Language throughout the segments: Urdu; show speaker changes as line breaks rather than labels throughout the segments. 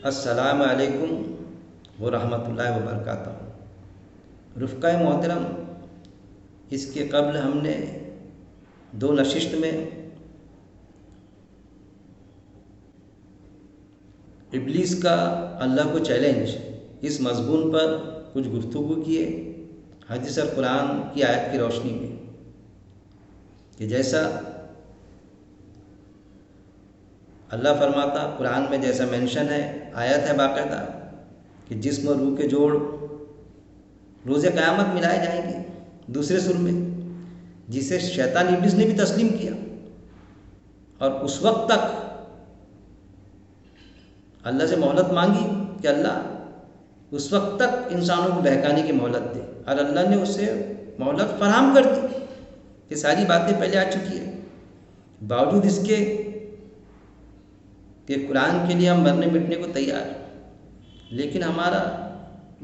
السلام علیکم ورحمۃ اللہ وبرکاتہ۔ رفقۂ محترم، اس کے قبل ہم نے دو نشست میں ابلیس کا اللہ کو چیلنج اس مضمون پر کچھ گفتگو کیے حدیث اور قرآن کی آیت کی روشنی میں، کہ جیسا اللہ فرماتا قرآن میں، جیسا مینشن ہے، آیت ہے باقاعدہ، کہ جسم اور روح کے جوڑ روز قیامت ملائے جائیں گے دوسرے سر میں، جسے شیطان ابلیس نے بھی تسلیم کیا، اور اس وقت تک اللہ سے مہلت مانگی کہ اللہ اس وقت تک انسانوں کو بہکانے کی مہلت دے، اور اللہ نے اسے مہلت فراہم کر دی۔ یہ ساری باتیں پہلے آ چکی ہیں، باوجود اس کے کہ قرآن کے لیے ہم مرنے مٹنے کو تیار ہیں، لیکن ہمارا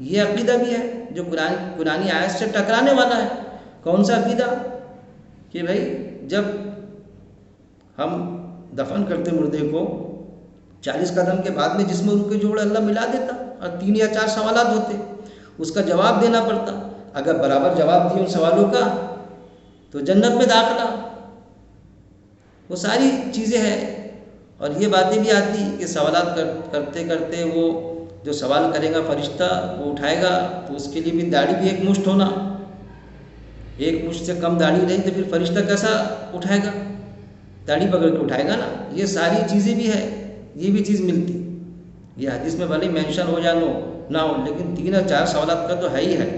یہ عقیدہ بھی ہے جو قرآنی آیت سے ٹکرانے والا ہے۔ کون سا عقیدہ؟ کہ بھائی جب ہم دفن کرتے مردے کو 40 قدم کے بعد میں جسم روح کے جوڑ اللہ ملا دیتا، اور 3 یا 4 سوالات ہوتے، اس کا جواب دینا پڑتا۔ اگر برابر جواب دیے ان سوالوں کا تو جنت میں داخلہ۔ وہ ساری چیزیں ہیں، اور یہ باتیں بھی آتی کہ سوالات کرتے کرتے وہ جو سوال کرے گا فرشتہ وہ اٹھائے گا، تو اس کے لیے بھی داڑھی بھی ایک مشت ہونا، ایک مشت سے کم داڑھی رہی تو پھر فرشتہ کیسا اٹھائے گا؟ داڑھی پکڑ کے اٹھائے گا نا۔ یہ ساری چیزیں بھی ہے، یہ بھی چیز ملتی۔ یہ حدیث میں بھلے مینشن ہو یا نہ ہو، لیکن 3 یا 4 سوالات کا تو ہے ہی ہے،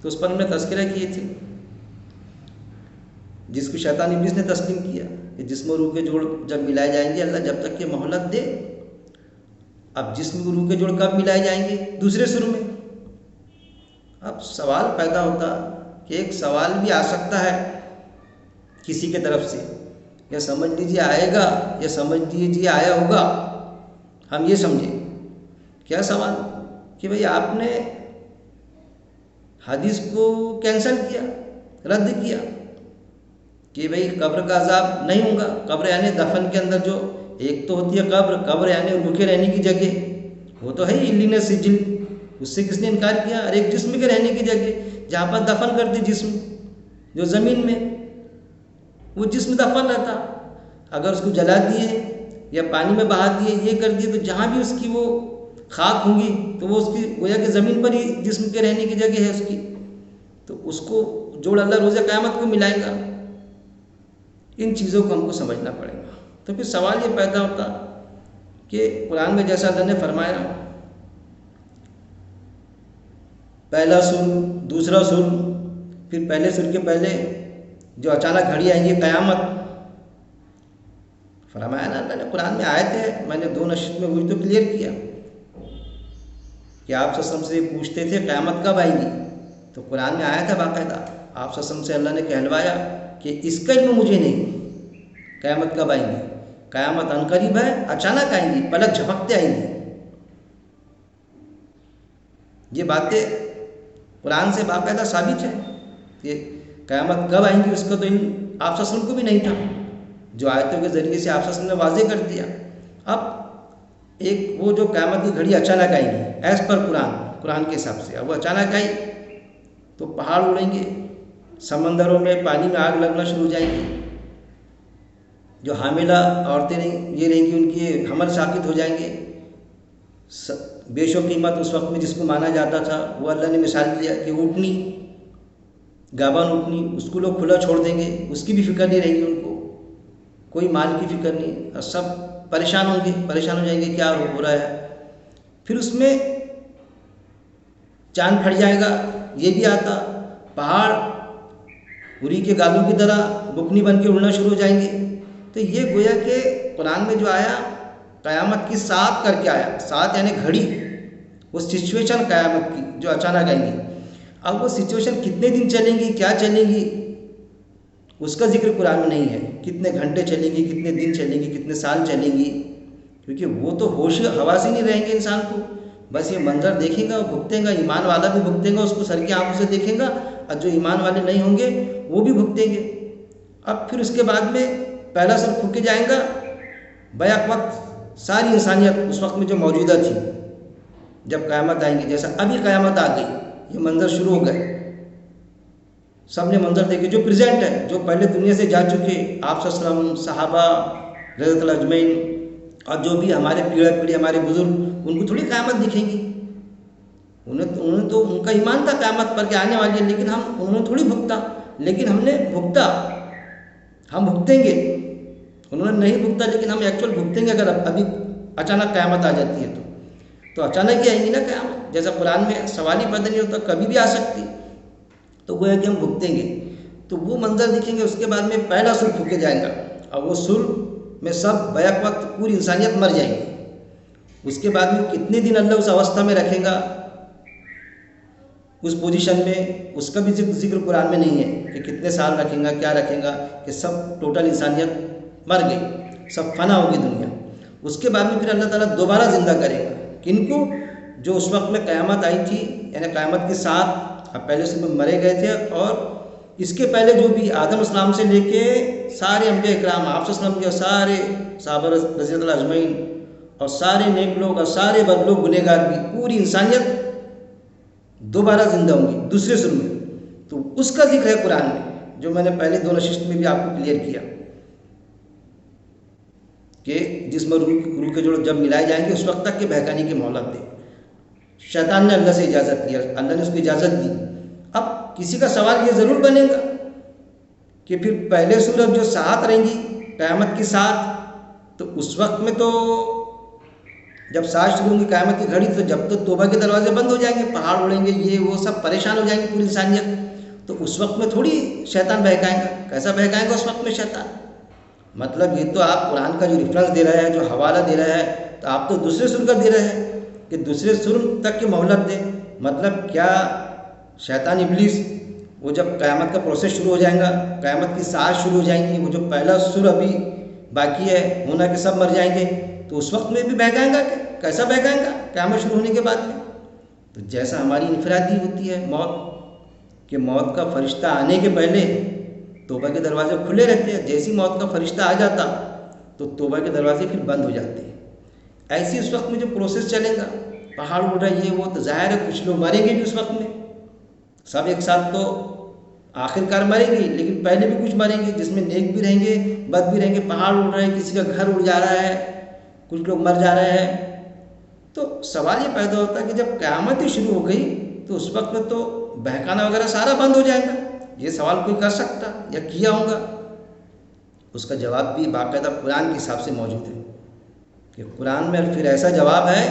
تو اس پر ہم نے تذکرہ کیے تھے، جس کو شیطان ابلیس نے تسلیم کیا کہ جسم و روح کے جوڑ جب ملائے جائیں گے، اللہ جب تک کہ مہلت دے۔ اب جسم و روح کے جوڑ کب ملائے جائیں گے؟ دوسرے سر میں۔ اب سوال پیدا ہوتا کہ ایک سوال بھی آ سکتا ہے کسی کے طرف سے، یا سمجھ لیجیے آئے گا، یا سمجھ لیجیے آیا ہوگا، ہم یہ سمجھیں۔ کیا سوال؟ کہ بھئی آپ نے حدیث کو کینسل کیا، رد کیا، کہ بھئی قبر کا عذاب نہیں ہوگا۔ قبر یعنی دفن کے اندر جو ایک تو ہوتی ہے قبر یعنی رکے رہنے کی جگہ، وہ تو ہے ہی لینے سجل، اس سے کس نے انکار کیا؟ اور ایک جسم کے رہنے کی جگہ جہاں پر دفن کرتے جسم، جو زمین میں وہ جسم دفن رہتا، اگر اس کو جلا دیے یا پانی میں بہا دیے، یہ کر دیے، تو جہاں بھی اس کی وہ خاک ہوں گی تو وہ اس کی گویا کہ زمین پر ہی جسم کے رہنے کی جگہ ہے اس کی، تو اس کو جوڑ اللہ روز قیامت کو ملائے گا۔ ان چیزوں کو ہم کو سمجھنا پڑے گا۔ تو پھر سوال یہ پیدا ہوتا کہ قرآن میں جیسا اللہ نے فرمایا، پہلا سر، دوسرا سر، پھر پہلے سر کے پہلے جو اچانک گھڑی آئیں گی قیامت، فرمایا نا اللہ نے قرآن میں آیت ہے، میں نے 2 نشست میں وہی تو کلیئر کیا کہ آپ صلی اللہ علیہ وسلم سے پوچھتے تھے قیامت کب آئیں گی، تو قرآن میں آیا تھا باقاعدہ، آپ صلی اللہ علیہ وسلم سے اللہ نے کہلوایا کہ اس کا علم مجھے نہیں قیامت کب آئیں گی، قیامت عنقریب ہے، اچانک آئیں گی، پلک جھپکتے آئیں گی۔ یہ باتیں قرآن سے باقاعدہ ثابت ہے کہ قیامت کب آئیں گی، اس کا تو علم آپ صلی اللہ علیہ وسلم کو بھی نہیں تھا، جو آیتوں کے ذریعے سے آپ صلی اللہ علیہ وسلم نے واضح کر دیا۔ اب ایک وہ جو قیامت کی گھڑی اچانک آئیں گی ایز پر قرآن کے حساب سے، اب وہ اچانک آئی تو پہاڑ اڑیں گے، سمندروں میں پانی میں آگ لگنا شروع ہو جائے گی، جو حاملہ عورتیں یہ رہیں گی ان کی حمل ساقط ہو جائیں گے۔ بیش و قیمت اس وقت میں جس کو مانا جاتا تھا وہ اللہ نے مثال دیا کہ اونٹنی، گابان اونٹنی، اس کو لوگ کھلا چھوڑ دیں گے، اس کی بھی فکر نہیں رہے گی، ان کو کوئی مال کی فکر نہیں، اور سب پریشان ہوں گے، پریشان ہو جائیں گے کیا ہو رہا ہے۔ پھر اس میں چاند پھٹ جائے گا، یہ بھی آتا، پہاڑ اری کے گالوں کی طرح بکنی بن کے اڑنا شروع ہو جائیں گے۔ تو یہ گویا کہ قرآن میں جو آیا قیامت کی ساتھ کر کے آیا، ساتھ یعنی گھڑی، وہ سچویشن قیامت کی جو اچانک آئیں گی۔ اب وہ سچویشن کتنے دن چلیں گی، کیا چلیں گی، اس کا ذکر قرآن میں نہیں ہے، کتنے گھنٹے چلیں گی، کتنے دن چلیں گی، کتنے سال چلیں گی، کیونکہ وہ تو ہوش حواس ہی نہیں رہیں گے انسان کو، بس یہ منظر دیکھے گا، بھگتیں گا، ایمان والا بھی بھگتیں گا، اس کو سر کی آنکھوں سے دیکھیں گا، اور جو ایمان والے نہیں ہوں گے وہ بھی بھگتیں گے۔ اب پھر اس کے بعد میں پہلا سر پھونکے جائیں گا، بیک وقت ساری انسانیت اس وقت میں جو موجودہ تھی، جب قیامت آئیں گی، جیسا ابھی قیامت آ گئی، یہ منظر شروع ہو گئے، سب نے منظر دیکھے جو پریزنٹ ہے، جو پہلے دنیا سے جا چکے، آپ صلی اللہ علیہ وسلم، صحابہ رضی اللہ اجمعین، اور جو بھی ہمارے پیڑھی ہمارے بزرگ، ان کو تھوڑی قیامت دکھیں گی، انہوں نے تو ان کا ایمان تھا قیامت پر کہ آنے والی ہے، لیکن انہوں نے تھوڑی بھگتا، لیکن ہم نے بھگتا، ہم بھگتیں گے، انہوں نے نہیں بھگتا لیکن ہم ایکچوئل بھگتیں گے اگر ابھی اچانک قیامت آ جاتی ہے تو اچانک ہی آئیں گی نا قیامت، جیسا قرآن میں سوال ہی پیدا نہیں ہوتا، کبھی بھی آ سکتی، تو وہ ہے کہ ہم بھگتیں گے، تو وہ منظر دکھیں گے، اس کے بعد میں پہلا سور پھونکے جائے گا، اور وہ سور میں سب بیک وقت پوری انسانیت مر جائیں گی، اس کے بعد میں کتنے دن اللہ اس اوستھا میں رکھے گا، اس پوزیشن میں، اس کا بھی ذکر قرآن میں نہیں ہے کہ کتنے سال رکھیں گا، کیا رکھیں گا، کہ سب ٹوٹل انسانیت مر گئی، سب فنا ہوگی دنیا، اس کے بعد میں پھر اللہ تعالیٰ دوبارہ زندہ کرے گا، کن کو؟ جو اس وقت میں قیامت آئی تھی، یعنی قیامت کے ساتھ اب پہلے سے مرے گئے تھے، اور اس کے پہلے جو بھی آدم اسلام سے لے کے سارے انبیاء اکرام، آپ صلی اللہ علیہ وسلم کے سارے صحابہ رضی اللہ اجمعین، اور سارے نیک لوگ اور سارے بد لوگ گنہگار بھی، پوری انسانیت دوبارہ زندہ ہوں گی دوسرے سر میں، تو اس کا ذکر ہے قرآن میں، جو میں نے پہلے دو نشست میں بھی آپ کو کلیئر کیا کہ جس میں روح کے جوڑ جب ملائے جائیں گے اس وقت تک کہ بہکانے کی مہلت دے، شیطان نے اللہ سے اجازت لیا، اللہ نے اس کو اجازت دی۔ اب کسی کا سوال یہ ضرور بنے گا کہ پھر پہلے سورج جو ساتھ رہیں گی قیامت کے ساتھ، تو اس وقت میں تو جب ساتھ شروع ہوں گی قیامت کی گھڑی، تو جب تو توبہ کے دروازے بند ہو جائیں گے، پہاڑ اڑیں گے، یہ وہ سب پریشان ہو جائیں گے پوری انسانیت، تو اس وقت میں تھوڑی شیطان بہکائے گا، کیسا بہکائے گا اس وقت میں شیطان؟ مطلب یہ تو آپ قرآن کا جو ریفرنس دے رہے ہیں، جو حوالہ دے رہے ہیں، تو آپ تو دوسرے سر کا دے رہے ہیں کہ دوسرے سر تک کی مہلت دے، مطلب کیا شیطان ابلیس وہ جب قیامت کا پروسیس شروع ہو جائے گا، قیامت کی سانس شروع ہو جائیں گی، وہ جو پہلا سر ابھی باقی ہے ہونا کہ سب مر جائیں گے، تو اس وقت میں بھی بہکائیں گا، کہ کیسا بہکائیں گا قیامت شروع ہونے کے بعد میں؟ تو جیسا ہماری انفرادی ہوتی ہے موت، کہ موت کا فرشتہ آنے کے پہلے توبہ کے دروازے کھلے رہتے ہیں، جیسی موت کا فرشتہ آ جاتا تو توبہ کے دروازے پھر بند ہو جاتے ہیں، ایسی اس وقت میں جو پروسیس چلے گا، پہاڑ اڑ رہا ہے یہ وہ، تو ظاہر ہے کچھ لوگ مریں گے بھی اس وقت میں، سب ایک ساتھ تو آخر کار مریں گے، لیکن پہلے بھی کچھ مریں گے، جس میں نیک بھی رہیں گے بد بھی رہیں گے، پہاڑ اڑ رہے ہیں، کسی کا گھر اڑ جا رہا ہے، کچھ لوگ مر جا رہے ہیں، تو سوال یہ پیدا ہوتا ہے کہ جب قیامت ہی شروع ہو گئی تو اس وقت میں تو بہکانا وغیرہ سارا بند ہو جائے گا، یہ سوال کوئی کر سکتا یا کیا ہوگا؟ اس کا جواب بھی باقاعدہ قرآن کے حساب سے موجود ہے، کہ قرآن میں پھر ایسا جواب ہے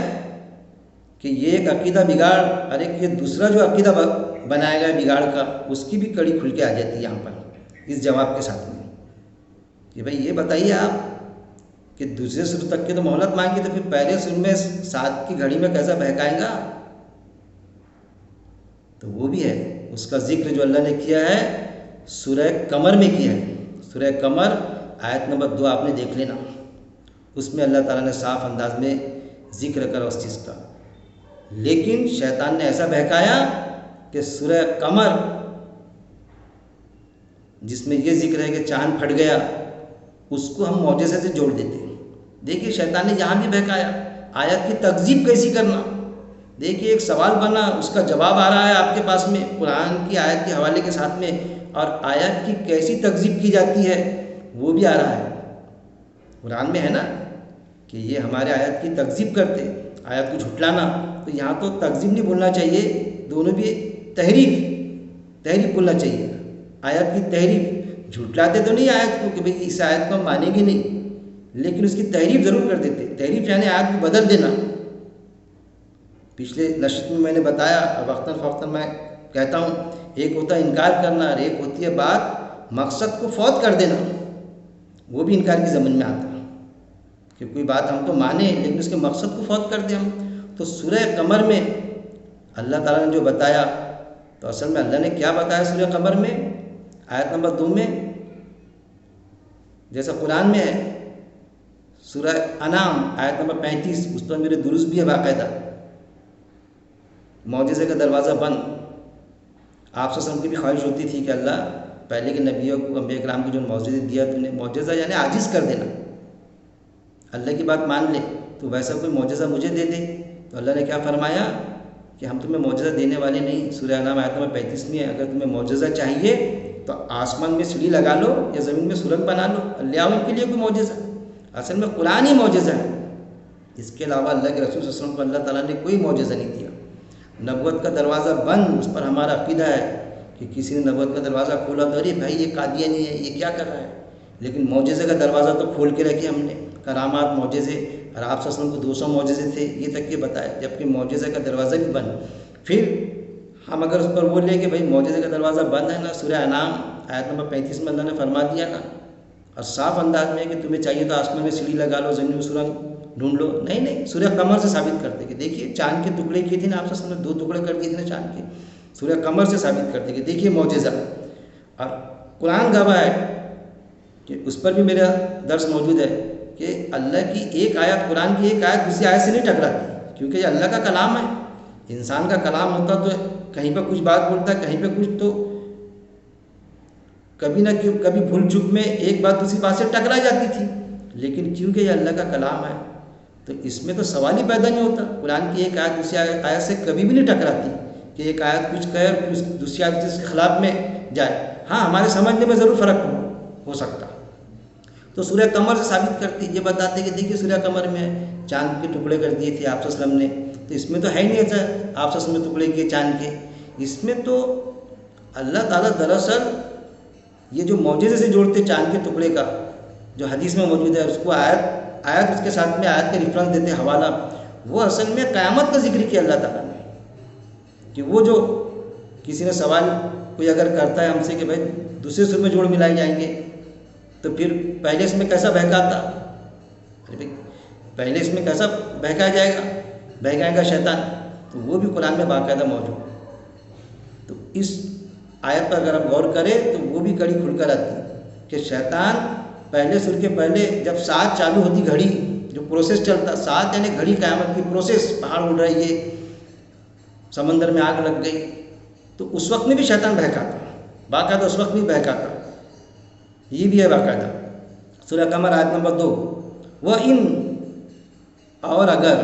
کہ یہ ایک عقیدہ بگاڑ اور ایک یہ دوسرا جو عقیدہ بنایا گیا بگاڑ کا، اس کی بھی کڑی کھل کے آ جاتی ہے یہاں پر اس جواب کے ساتھ میں، کہ بھائی یہ بتائیے آپ کہ دوسرے سر تک کی تو مہلت مانگی، تو پھر پہلے سر میں ساتھ کی گھڑی میں کیسا بہکائے گا؟ تو وہ بھی ہے، اس کا ذکر جو اللہ نے کیا ہے سورہ قمر میں کیا ہے، سورہ قمر آیت نمبر 2 آپ نے دیکھ لینا، اس میں اللہ تعالیٰ نے صاف انداز میں ذکر کرا اس چیز کا، لیکن شیطان نے ایسا بہکایا کہ سورہ قمر جس میں یہ ذکر ہے کہ چاند پھٹ گیا، اس کو ہم معجزے سے جوڑ دیتے ہیں۔ دیکھیے شیطان نے یہاں بھی بہکایا، آیت کی تکذیب کیسی کرنا، دیکھیے ایک سوال بنا، اس کا جواب آ رہا ہے آپ کے پاس میں قرآن کی آیت کے حوالے کے ساتھ میں، اور آیت کی کیسی تکذیب کی جاتی ہے وہ بھی آ رہا ہے، قرآن میں ہے نا کہ یہ ہمارے آیت کی تکذیب کرتے، آیت کو جھٹلانا، تو یہاں تو تکذیب نہیں بولنا چاہیے، دونوں بھی تحریف بولنا چاہیے، آیت کی تحریف، جھٹلاتے تو نہیں آیت کو کہ بھئی اس آیت کو ہم مانیں گے نہیں، لیکن اس کی تحریف ضرور کر دیتے، تحریف یعنی آیت کو بدل دینا۔ پچھلے نشست میں نے بتایا، اور وقتاً فوقتاً میں کہتا ہوں، ایک ہوتا ہے انکار کرنا اور ایک ہوتی ہے بات مقصد کو فوت کر دینا، وہ بھی انکار کی ضمن میں آتا ہے کہ کوئی بات ہم تو مانیں لیکن اس کے مقصد کو فوت کر دیں ہم۔ تو سورہ قمر میں اللہ تعالیٰ نے جو بتایا، تو اصل میں اللہ نے کیا بتایا سورہ قمر میں آیت نمبر 2 میں، جیسا قرآن میں ہے سورہ انعام آیت نمبر 35، اس پر میرے درست بھی ہے باقاعدہ، معجزے کا دروازہ بند۔ آپ صلی اللہ علیہ وسلم کی بھی خواہش ہوتی تھی کہ اللہ پہلے کے نبیوں کو، انبیاء کرام کو جو معجزے دیا تو نے، معجزہ یعنی عاجز کر دینا، اللہ کی بات مان لے، تو ویسا کوئی معجزہ مجھے دے دے۔ تو اللہ نے کیا فرمایا کہ ہم تمہیں معجزہ دینے والے نہیں۔ سورہ انعام آیت نمبر 35 میں اگر تمہیں معجزہ چاہیے تو آسمان میں سیڑھی لگا لو یا زمین میں سرنگ بنا لو، لے آؤ ان کے لیے کوئی معجزہ۔ اصل میں قرآن ہی معجزہ ہے، اس کے علاوہ اللہ کے رسول صلی اللہ علیہ وسلم کو اللہ تعالیٰ نے کوئی معجزہ نہیں دیا۔ نبوت کا دروازہ بند، اس پر ہمارا عقیدہ ہے کہ کسی نے نبوت کا دروازہ کھولا تو ارے بھائی یہ قادیانی ہے، یہ کیا کر رہا ہے، لیکن معجزے کا دروازہ تو کھول کے رکھے ہم نے، کرامات معجزے، اور آپ صلی اللہ علیہ وسلم کو 200 معجزے تھے یہ تک کہ بتایا، جبکہ معجزے کا دروازہ بھی بند۔ پھر ہم اگر اس پر بول لیں کہ بھائی معجزے کا دروازہ بند ہے نا، سورہ انعام آیت نمبر 35 میں اللہ نے فرما دیا نا، اور صاف انداز میں کہ تمہیں چاہیے تو آسمان میں سیڑھی لگا لو، زمین میں سرنگ ڈھونڈ لو، نہیں، سورہ قمر سے ثابت کرتے کہ دیکھیے چاند کے ٹکڑے کیے تھے نا آپ صلی اللہ علیہ وسلم نے، 2 ٹکڑے کر دیے تھے نا چاند کے، سورہ قمر سے ثابت کرتے کہ دیکھیے معجزہ۔ اور قرآن گواہ ہے کہ اس پر بھی میرا درس موجود ہے کہ اللہ کی ایک آیت، قرآن کی ایک آیت دوسری آیت سے نہیں ٹکراتی، کیونکہ یہ اللہ کا کلام ہے۔ انسان کا کلام ہوتا تو کہیں پہ کچھ بات بولتا ہے، کہیں پہ کچھ، تو کبھی نہ کبھی بھول چک میں ایک بات دوسری بات سے ٹکرا جاتی تھی، لیکن کیونکہ یہ اللہ کا کلام ہے تو اس میں تو سوال ہی پیدا نہیں ہوتا۔ قرآن کی ایک آیت دوسری آیت سے کبھی بھی نہیں ٹکراتی کہ ایک آیت کچھ کہے اور دوسری آیت اس کے خلاف میں جائے۔ ہاں ہمارے سمجھنے میں ضرور فرق ہو سکتا۔ تو سورہ قمر سے ثابت کرتی، یہ بتاتے کہ دیکھیے سورہ قمر میں چاند کے ٹکڑے کر دیے تھے آپ صلی اللہ علیہ وسلم نے، تو اس میں تو ہے ہی نہیں ایسا آپ صلی اللہ علیہ وسلم نے ٹکڑے کیے چاند کے، اس میں تو اللہ تعالیٰ دراصل یہ جو معجزے سے جوڑتے چاند کے ٹکڑے کا جو حدیث میں موجود ہے، اس کو آیت اس کے ساتھ میں آیت کا ریفرنس دیتے حوالہ، وہ اصل میں قیامت کا ذکر کیا اللہ تعالیٰ نے، کہ وہ جو کسی نے سوال کوئی اگر کرتا ہے ہم سے کہ بھائی دوسرے سر میں جوڑ ملائے جائیں گے تو پھر پہلے اس میں کیسا بہکاتا، پہلے اس میں کیسا بہکایا جائے گا، بہکائے گا شیطان، تو وہ بھی قرآن میں باقاعدہ موجود۔ تو اس آیت پر اگر آپ غور کریں تو وہ بھی کڑی کھل کر آتی کہ شیطان پہلے سر کے پہلے جب سات چالو ہوتی گھڑی، جو پروسیس چلتا، سات یعنی گھڑی قیامت کی پروسیس، پہاڑ اڑ رہی ہے، سمندر میں آگ لگ گئی، تو اس وقت میں بھی شیطان بہکاتا، باقاعدہ اس وقت بھی بہکاتا، یہ بھی ہے باقاعدہ۔ سورہ قمر آیت نمبر 2، وَإِن، اور اگر،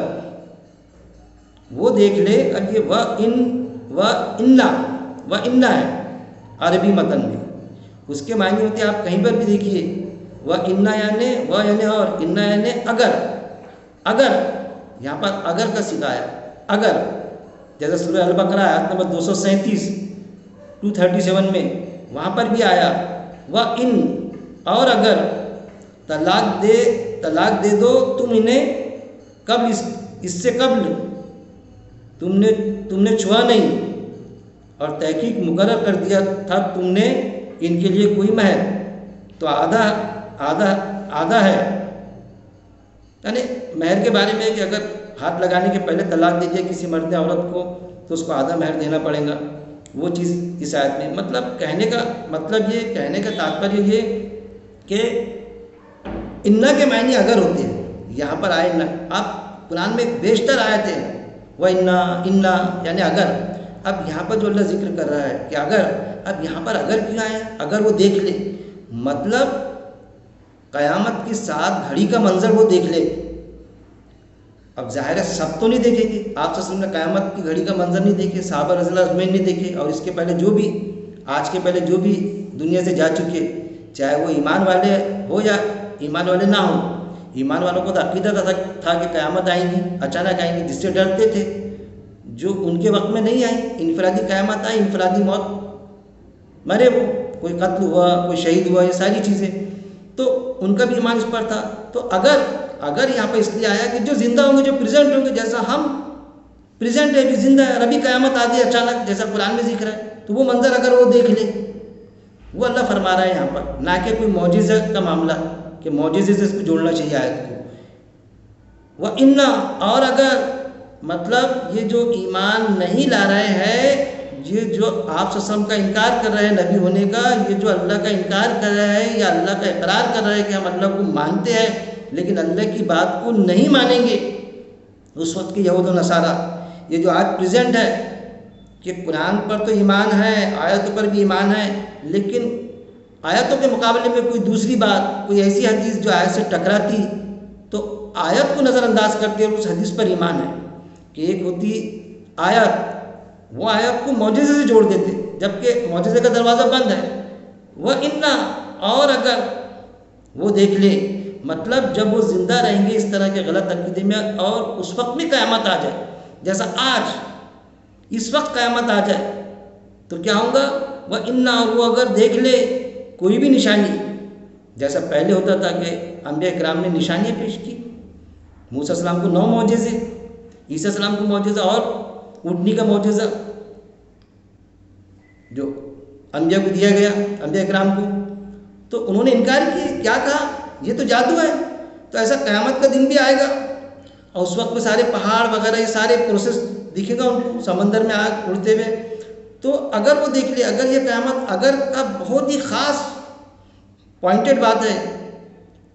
وہ دیکھ لے، اب یہ وَإِنَّ ہے عربی متن میں، اس کے معنی ہوتے ہیں آپ کہیں پر بھی دیکھیے، وَإِنَّ یعنی اور، اِنَّ یعنی اگر، یہاں پر اگر کا صیغہ ہے، اگر، جیسے سورہ البقرہ آیت نمبر 237 237 میں وہاں پر بھی آیا، وَإِن، اور اگر طلاق دے دو تم انہیں، قبل اس سے قبل تم نے چھوا نہیں، اور تحقیق مقرر کر دیا تھا تم نے ان کے لیے کوئی مہر، تو آدھا ہے، یعنی مہر کے بارے میں کہ اگر ہاتھ لگانے کے پہلے طلاق دے دیا کسی مرد نے عورت کو تو اس کو آدھا مہر دینا پڑے گا، وہ چیز اس آیت میں، مطلب کہنے کا تاتپریہ یہ کہ انا کے معنی اگر ہوتے ہیں، یہاں پر آئے نہ، آپ قرآن میں بیشتر آیت ہے انا یعنی اگر، اب یہاں پر جو اللہ ذکر کر رہا ہے کہ اگر، اب یہاں پر اگر کیوں آیا، اگر وہ دیکھ لے، مطلب قیامت کی 7 گھڑی کا منظر وہ دیکھ لے۔ اب ظاہر ہے سب تو نہیں دیکھیں گے، آپ صلی اللہ علیہ وسلم نے قیامت کی گھڑی کا منظر نہیں دیکھے، صحابہ رضی اللہ اجمعین نہیں دیکھے، اور اس کے پہلے جو بھی، آج کے پہلے جو بھی دنیا سے جا چکے، چاہے وہ ایمان والے ہو یا ایمان والے نہ ہوں، ایمان والوں کو تو عقیدہ تھا کہ قیامت آئیں گی، اچانک آئیں گی، جس سے ڈرتے تھے، جو ان کے وقت میں نہیں آئی، انفرادی قیامت آئی، انفرادی موت، مرے وہ، کوئی قتل ہوا، کوئی شہید ہوا، یہ ساری چیزیں، تو ان کا بھی ایمان اس پر تھا۔ تو اگر یہاں پہ اس لیے آیا کہ جو زندہ ہوں گے، جو پریزنٹ ہوں گے، جیسا ہم پریزنٹ ہے، بھی زندہ ہے، اور ابھی قیامت آ گئی اچانک، جیسا قرآن میں ذکر ہے، تو وہ منظر اگر وہ دیکھ لے، وہ اللہ فرما رہا ہے یہاں پر، نہ کہ کوئی معجزہ کا معاملہ کہ معجزے سے اس کو جوڑنا چاہیے آیت کو۔ وَإِنَّ، اور اگر، مطلب یہ جو ایمان نہیں لا رہے ہیں، یہ جو آپ صلی اللہ علیہ وسلم کا انکار کر رہے ہیں نبی ہونے کا، یہ جو اللہ کا انکار کر رہے ہیں یا اللہ کا اقرار کر رہے ہیں کہ ہم اللہ کو مانتے ہیں لیکن اللہ کی بات کو نہیں مانیں گے، اس وقت کے یہود و نصارہ، یہ جو آج پریزنٹ ہے کہ قرآن پر تو ایمان ہے، آیتوں پر بھی ایمان ہے، لیکن آیتوں کے مقابلے میں کوئی دوسری بات، کوئی ایسی حدیث جو آیت سے ٹکراتی تو آیت کو نظر انداز کرتے اور اس حدیث پر ایمان ہے کہ ایک ہوتی آیت، وہ آیت کو معجزے سے جوڑ دیتے جبکہ معجزے کا دروازہ بند ہے، وہ انا، اور اگر وہ دیکھ لے، مطلب جب وہ زندہ رہیں گے اس طرح کے غلط عقیدے میں اور اس وقت میں قیامت آ جائے، جیسا آج اس وقت قیامت آ جائے تو کیا ہوگا؟ وہ انا، اور وہ اگر دیکھ لے کوئی بھی نشانی، جیسا پہلے ہوتا تھا کہ انبیاء کرام نے نشانیاں پیش کی، موسیٰ السلام کو 9 معجزے، عیسیٰ السلام کو معجزہ اور اٹھنی کا معجزہ جو انبیاء کو دیا گیا، انبیاء کرام کو، تو انہوں نے انکار کیا، کیا کہا یہ تو جادو ہے۔ تو ایسا قیامت کا دن بھی آئے گا اور اس وقت میں سارے پہاڑ وغیرہ یہ سارے پروسیس دکھے گا ان کو، سمندر میں آگ اڑتے ہوئے، تو اگر وہ دیکھ لے، اگر یہ قیامت، اگر کا بہت ہی خاص پوائنٹڈ بات ہے،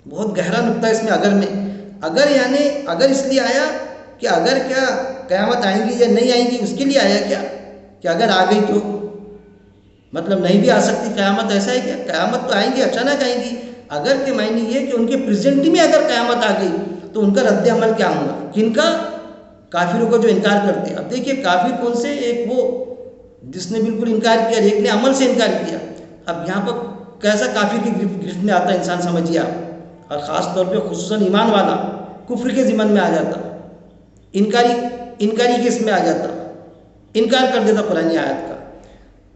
بہت گہرا نقطہ اس میں اگر میں، اگر یعنی اگر اس لیے آیا کہ اگر کیا قیامت آئیں گی یا نہیں آئیں گی اس کے لیے آیا کیا، کہ اگر آ گئی تو مطلب نہیں بھی آ سکتی قیامت، ایسا ہے کیا؟ قیامت تو آئیں گی، اچانک آئیں گی، اگر کے معنی یہ کہ ان کے پریزنٹ میں اگر قیامت آ گئی تو ان کا رد عمل کیا ہوگا، کن کا؟ کافروں کو جو انکار کرتے ہیں۔ اب دیکھیے کافر کون سے، ایک وہ جس نے بالکل انکار کیا، ایک نے عمل سے انکار کیا۔ اب یہاں پر کیسا کافر کی گرفت میں آتا ہے انسان، سمجھیے آپ، اور خاص طور پہ خصوصاً ایمان والا کفر کے ضمن میں آ جاتا، انکاری کے اس میں آ جاتا، انکار کر دیتا قرآن آیت کا۔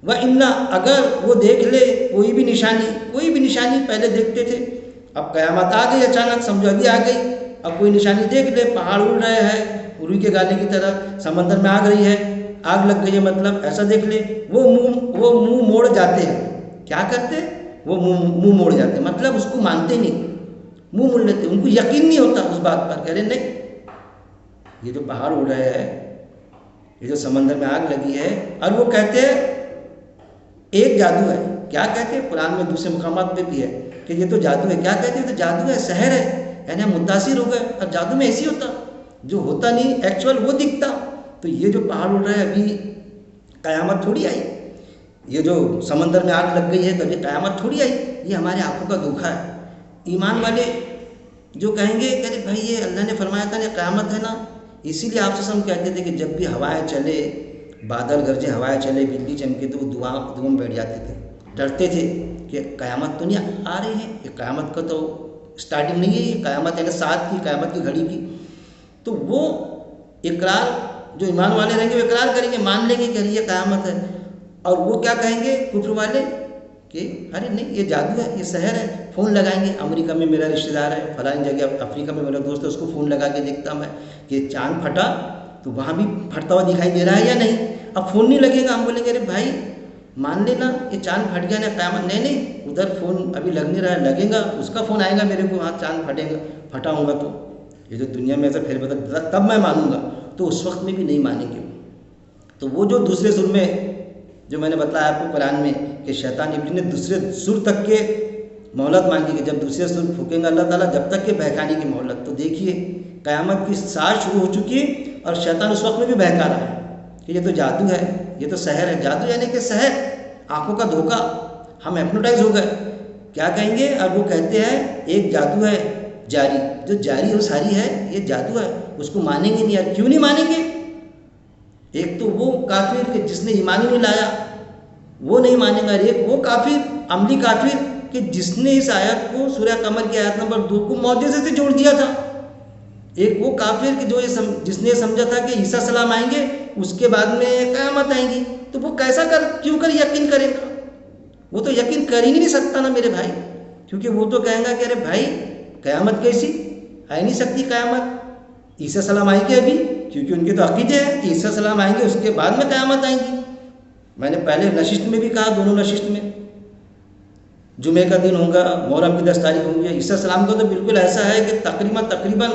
وَإِنَّا، اگر وہ دیکھ لے کوئی بھی نشانی پہلے دیکھتے تھے، اب قیامت آ گئی اچانک، سمجھو ابھی آ گئی، اب کوئی نشانی دیکھ لے، پہاڑ اڑ رہے ہیں روئی کے گالے کی طرح، سمندر میں آگ رہی ہے، آگ لگ گئی ہے، مطلب ایسا دیکھ لے، وہ منہ موڑ جاتے ہیں۔ کیا کرتے؟ وہ منہ موڑ جاتے ہیں، مطلب اس کو مانتے نہیں، منہ موڑ لیتے، ان کو یقین نہیں ہوتا اس بات پر، کہہ رہے نہیں یہ جو پہاڑ اڑ رہے ہیں، یہ جو سمندر میں آگ لگی ہے، اور وہ کہتے ہیں ایک جادو ہے۔ کیا کہتے ہیں؟ قرآن میں دوسرے مقامات پہ بھی ہے کہ یہ تو جادو ہے۔ کیا کہتے ہیں؟ تو جادو ہے، سحر ہے، یعنی ہم متاثر ہو گئے، اور جادو میں ایسی ہوتا جو ہوتا نہیں ایکچوئل وہ دکھتا۔ تو یہ جو پہاڑ اڑ رہا ہے ابھی قیامت تھوڑی آئی، یہ جو سمندر میں آگ لگ گئی ہے تو ابھی قیامت تھوڑی آئی، یہ ہمارے آنکھوں کا دھوکا ہے۔ ایمان والے جو کہیں گے کہ ارے بھائی یہ اللہ نے فرمایا تھا یہ قیامت ہے نا، اسی لیے آپ سے ہم کہتے تھے کہ جب بھی ہوائیں چلے، بادل گرجے، ہوائیں چلے، بجلی چمکے تو وہ دعا میں بیٹھ جاتے تھے، ڈرتے تھے کہ قیامت تو نہیں آ رہی ہے، یہ قیامت کا تو سٹارٹنگ نہیں ہے، یہ قیامت ہے ساتھ کی قیامت کی گھڑی کی۔ تو وہ اقرار جو ایمان والے رہیں گے وہ اقرار کریں گے، مان لیں گے کہ یہ قیامت ہے، اور وہ کیا کہیں گے کفر والے کہ ارے نہیں یہ جادو ہے، یہ سحر ہے، فون لگائیں گے، امریکہ میں میرا رشتہ دار ہے، فلانی جگہ افریقہ میں میرا دوست ہے، اس کو فون لگا کے دیکھتا میں کہ چاند پھٹا تو وہاں بھی پھٹتا ہوا دکھائی دے رہا ہے یا نہیں۔ اب فون نہیں لگے گا، ہم بولیں گے ارے بھائی مان لینا یہ چاند پھٹ گیا نا قیامت، نہیں ادھر فون ابھی لگ نہیں رہا ہے، لگے گا، اس کا فون آئے گا میرے کو، ہاں چاند پھٹے گا، پھٹا ہوگا تو یہ جو دنیا میں ایسا پھر بتا تب میں مانوں گا، تو اس وقت میں بھی نہیں مانیں گے۔ تو وہ جو دوسرے سر میں جو میں نے بتایا آپ کو قرآن میں کہ شیطان ابلیس نے دوسرے سر تک کے مہلت مانگی کہ جب دوسرے سر پھونکیں گا اللہ تعالیٰ جب تک کہ بہکانے کی مہلت، تو دیکھیے قیامت کی ساز شروع ہو چکی ہے اور شیطان اس وقت میں بھی بہکا رہا ہے کہ یہ تو جادو ہے، یہ تو سحر ہے۔ جادو یعنی کہ سحر، آنکھوں کا دھوکا، ہم ہپنوٹائز ہو گئے۔ کیا کہیں گے؟ اب وہ کہتے ہیں ایک جادو ہے جاری، جو جاری وہ ساری ہے یہ جادو ہے، اس کو مانیں گے نہیں یار۔ کیوں نہیں مانیں گے؟ ایک تو وہ کافر کہ جس نے ایمان ہی نہیں لایا وہ نہیں مانے گا، ایک وہ کافر عملی کافر کہ جس نے اس آیت کو سورہ قمر کی آیت نمبر 2 کو معجزے سے جوڑ دیا تھا۔ ایک وہ کافر کہ جو جس نے سمجھا تھا کہ عیسیٰ السلام آئیں گے اس کے بعد میں قیامت آئیں گی، تو وہ کیسا کیوں کر یقین کرے گا؟ وہ تو یقین کر ہی نہیں سکتا نا میرے بھائی، کیونکہ وہ تو کہیں گا کہ ارے بھائی قیامت کیسی آ نہیں سکتی قیامت، عیسیٰ السلام آئیں گے ابھی، کیونکہ ان کے تو عقیدے ہیں کہ عیسیٰ السلام آئیں گے اس کے بعد میں قیامت آئیں گی۔ میں نے پہلے نشست میں بھی کہا، دونوں نشست میں جمعے کا دن ہوگا، محرم کی 10 تاریخ ہوں گی، عیسیٰ السلام کا تو بالکل ایسا ہے کہ تقریباً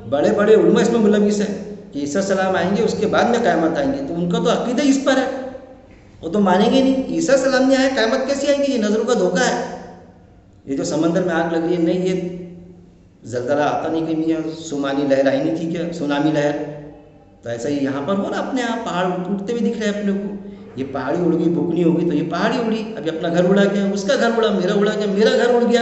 بڑے بڑے علماء اس میں ملوث ہیں کہ عیسیٰ السلام آئیں گے اس کے بعد میں قیامت آئیں گی، تو ان کا تو عقیدہ اس پر ہے، وہ تو مانیں گے نہیں۔ عیسیٰ السلام نہیں آئے قیامت کیسی آئیں گی؟ یہ نظروں کا دھوکہ ہے۔ یہ جو سمندر میں آگ لگ رہی ہے، نہیں یہ زلزلہ آتا نہیں کہیں، یہ سومانی لہر آئی نہیں تھی کیا، سونامی لہر، تو ایسا ہی یہاں پر ہو رہا، اپنے آپ پہاڑ ٹوٹتے ہوئے دکھ رہے ہیں اپنے کو، یہ پہاڑی اڑ گئی، بکنی ہو گئی تو یہ پہاڑی اڑی، ابھی اپنا گھر اڑا گیا، اس کا گھر اڑا، میرا اڑا گیا، میرا گھر اڑ گیا،